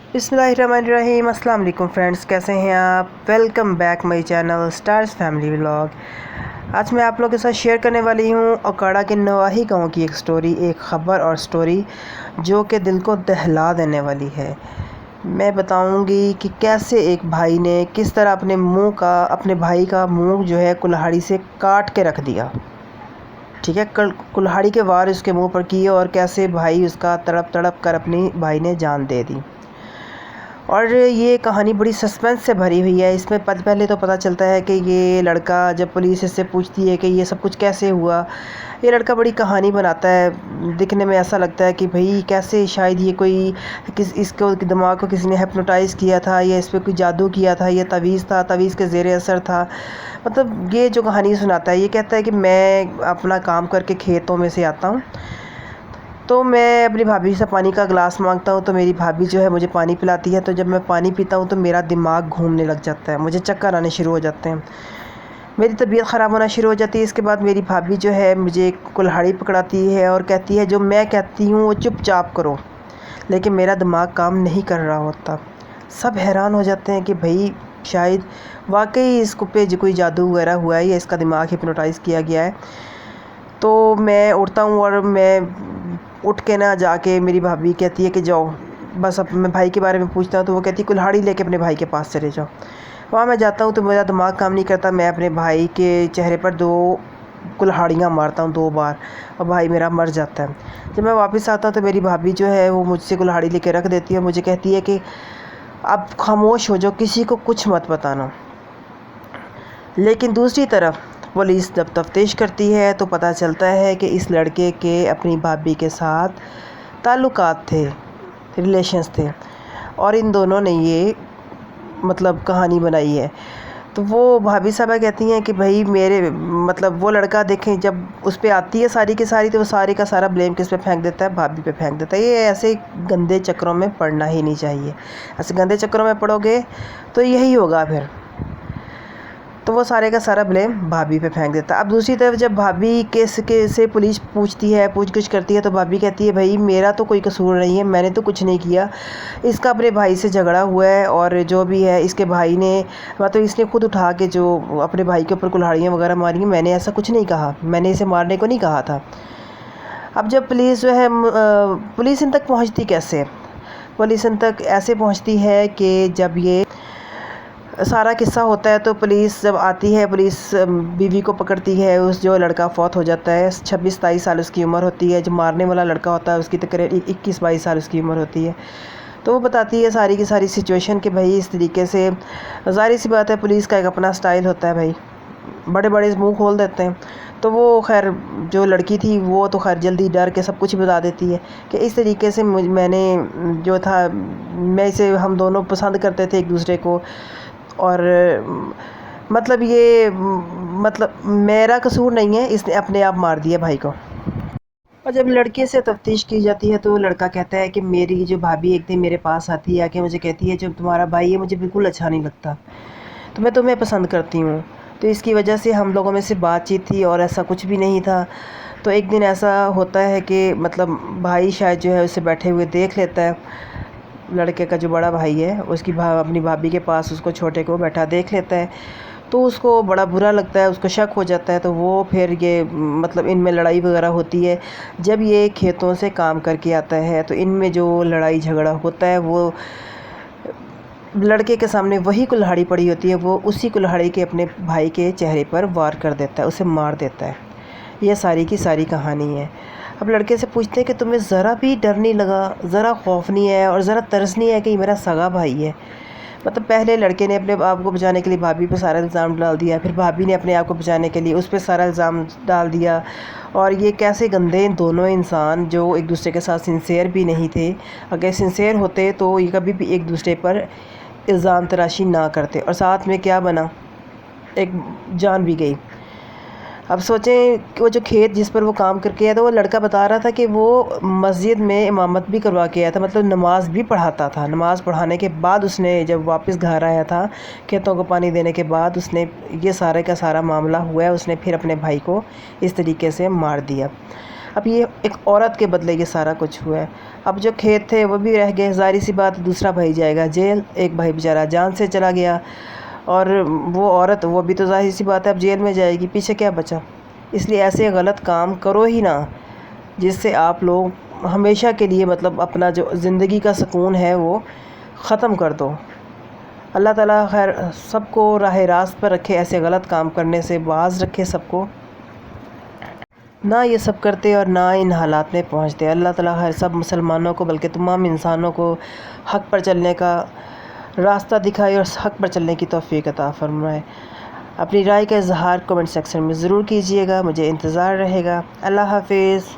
बिस्मिल्लाहिर्रहमानिर्रहीम। अस्सलाम वालेकुम फ्रेंड्स, कैसे हैं आप? Welcome back my channel stars family vlog. आज मैं आप लोगों के साथ शेयर करने वाली हूँ ओकाड़ा के नवाही गांव की एक स्टोरी, एक ख़बर और स्टोरी जो कि दिल को दहला देने वाली है। मैं बताऊंगी कि कैसे एक भाई ने किस तरह अपने भाई का मुंह जो है कुल्हाड़ी से काट के रख दिया। ठीक है, कुल्हाड़ी के वार उसके मुंह पर किए और कैसे भाई उसका तड़प तड़प कर अपनी भाई ने जान दे दी। और ये कहानी बड़ी सस्पेंस से भरी हुई है। इसमें पहले तो पता चलता है कि ये लड़का, जब पुलिस इससे पूछती है कि ये सब कुछ कैसे हुआ, ये लड़का बड़ी कहानी बनाता है। दिखने में ऐसा लगता है कि भाई कैसे शायद ये कोई इसको दिमाग को किसी ने हिप्नोटाइज़ किया था, या इस पर कोई जादू किया था, ये तवीज़ था, तवीज़ के ज़ेर असर था। मतलब ये जो कहानी सुनाता है, ये कहता है कि मैं अपना काम करके खेतों में से आता हूँ, तो मैं अपनी भाभी से पानी का गिलास मांगता हूँ, तो मेरी भाभी जो है मुझे पानी पिलाती है। तो जब मैं पानी पीता हूँ तो मेरा दिमाग घूमने लग जाता है, मुझे चक्कर आने शुरू हो जाते हैं, मेरी तबीयत ख़राब होना शुरू हो जाती है। इसके बाद मेरी भाभी जो है मुझे कुल्हाड़ी पकड़ाती है और कहती है जो मैं कहती हूँ वो चुपचाप करो, लेकिन मेरा दिमाग काम नहीं कर रहा होता। सब हैरान हो जाते हैं कि भाई शायद वाकई इसको पे जो कोई जादू वगैरह हुआ है या इसका दिमाग हिप्नोटाइज़ किया गया है। तो मैं उठता हूँ और मैं उठ के ना जाके, मेरी भाभी कहती है कि जाओ, बस अब मैं भाई के बारे में पूछता हूँ तो वो कहती है कुल्हाड़ी लेके अपने भाई के पास चले जाओ। वहाँ मैं जाता हूँ तो मेरा दिमाग काम नहीं करता, मैं अपने भाई के चेहरे पर 2 कुल्हाड़ियाँ मारता हूँ 2 बार, और भाई मेरा मर जाता है। जब मैं वापस आता हूँ तो मेरी भाभी जो है वो मुझसे कुल्हाड़ी लेके रख देती है, मुझे कहती है कि अब खामोश हो जाओ, किसी को कुछ मत बताना। लेकिन दूसरी तरफ पुलिस जब तफ्तीश करती है तो पता चलता है कि इस लड़के के अपनी भाभी के साथ ताल्लुकात थे, रिलेशंस थे, और इन दोनों ने ये मतलब कहानी बनाई है। तो वो भाभी साहबा कहती हैं कि भाई मेरे मतलब वो लड़का देखें, जब उस पर आती है सारी की सारी, तो वो सारे का सारा ब्लेम किस पे फेंक देता है? भाभी पे फेंक देता है। ये ऐसे गंदे चक्करों में पड़ना ही नहीं चाहिए। ऐसे गंदे चक्करों में पड़ोगे तो यही होगा फिर। तो वो सारे का सारा ब्लेम भाभी पे फेंक देता है। अब दूसरी तरफ जब भाभी से पुलिस पूछती है, पूछगिछ करती है, तो भाभी कहती है भाई मेरा तो कोई कसूर नहीं है, मैंने तो कुछ नहीं किया, इसका अपने भाई से झगड़ा हुआ है, और जो भी है इसके भाई ने मतलब इसने खुद उठा के जो अपने भाई के ऊपर कुल्हाड़ियाँ वगैरह मारी हैं, मैंने ऐसा कुछ नहीं कहा, मैंने इसे मारने को नहीं कहा था। अब जब पुलिस जो है पुलिस इन तक पहुँचती कैसे? पुलिस इन तक ऐसे पहुँचती है कि जब ये सारा किस्सा होता है तो पुलिस जब आती है, पुलिस बीवी को पकड़ती है। उस जो लड़का फौत हो जाता है, 26-27 साल उसकी उम्र होती है। जो मारने वाला लड़का होता है उसकी तकरीबन 21-22 साल उसकी उम्र होती है। तो वो बताती है सारी की सारी सिचुएशन कि भाई इस तरीके से, ज़ाहिर सी बात है पुलिस का एक अपना स्टाइल होता है, भाई बड़े बड़े मुंह खोल देते हैं। तो वो खैर जो लड़की थी वो तो खैर जल्दी डर के सब कुछ बता देती है कि इस तरीके से मैंने जो था, मैं इसे, हम दोनों पसंद करते थे एक दूसरे को, और मतलब ये मतलब मेरा कसूर नहीं है, इसने अपने आप मार दिया भाई को। और जब लड़के से तफ्तीश की जाती है तो लड़का कहता है कि मेरी जो भाभी एक दिन मेरे पास आती है, आके मुझे कहती है जो तुम्हारा भाई है मुझे बिल्कुल अच्छा नहीं लगता, तो मैं तुम्हें पसंद करती हूँ, तो इसकी वजह से हम लोगों में से बातचीत थी और ऐसा कुछ भी नहीं था। तो एक दिन ऐसा होता है कि मतलब भाई शायद जो है उसे बैठे हुए देख लेता है, लड़के का जो बड़ा भाई है उसकी अपनी भाभी के पास उसको छोटे को बैठा देख लेता है। तो उसको बड़ा बुरा लगता है, उसको शक हो जाता है। तो वो फिर ये मतलब इनमें लड़ाई वगैरह होती है। जब ये खेतों से काम करके आता है तो इनमें जो लड़ाई झगड़ा होता है, वो लड़के के सामने वही कुल्हाड़ी पड़ी होती है, वो उसी कुल्हाड़ी के अपने भाई के चेहरे पर वार कर देता है, उसे मार देता है। यह सारी की सारी कहानी है। अब लड़के से पूछते हैं कि तुम्हें ज़रा भी डर नहीं लगा, ज़रा खौफ नहीं है और ज़रा तरस नहीं है कि ये मेरा सगा भाई है? मतलब पहले लड़के ने अपने आप को बचाने के लिए भाभी पर सारा इल्ज़ाम डाल दिया, फिर भाभी ने अपने आप को बचाने के लिए उस पर सारा इल्ज़ाम डाल दिया। और ये कैसे गंदे दोनों इंसान जो एक दूसरे के साथ सिंसेयर भी नहीं थे, अगर सिंसेयर होते तो ये कभी भी एक दूसरे पर इल्ज़ाम तराशी ना करते। और साथ में क्या बना, एक जान भी गई। अब सोचें कि वो जो खेत जिस पर वो काम करके आया था, वो लड़का बता रहा था कि वो मस्जिद में इमामत भी करवा के आया था, मतलब नमाज भी पढ़ाता था। नमाज पढ़ाने के बाद उसने जब वापस घर आया था, खेतों को पानी देने के बाद, उसने ये सारे का सारा मामला हुआ है, उसने फिर अपने भाई को इस तरीके से मार दिया। اب یہ ایک عورت کے بدلے یہ سارا کچھ ہوا ہے۔ اب جو کھیت تھے وہ بھی رہ گئے، ظاہر سی بات دوسرا بھائی جائے گا جیل، ایک بھائی بیچارہ جان سے چلا گیا، اور وہ عورت وہ بھی تو ظاہر سی بات ہے اب جیل میں جائے گی، پیچھے کیا بچا؟ اس لیے ایسے غلط کام کرو ہی نہ جس سے آپ لوگ ہمیشہ کے لیے مطلب اپنا جو زندگی کا سکون ہے وہ ختم کر دو۔ اللہ تعالیٰ خیر سب کو راہ راست پر رکھے، ایسے غلط کام کرنے سے باز رکھے سب کو، نہ یہ سب کرتے اور نہ ان حالات میں پہنچتے۔ اللہ تعالیٰ خیر سب مسلمانوں کو بلکہ تمام انسانوں کو حق پر چلنے کا راستہ دکھائے اور حق پر چلنے کی توفیق عطا فرمائے۔ اپنی رائے کا اظہار کمنٹ سیکشن میں ضرور کیجیے گا، مجھے انتظار رہے گا۔ اللہ حافظ۔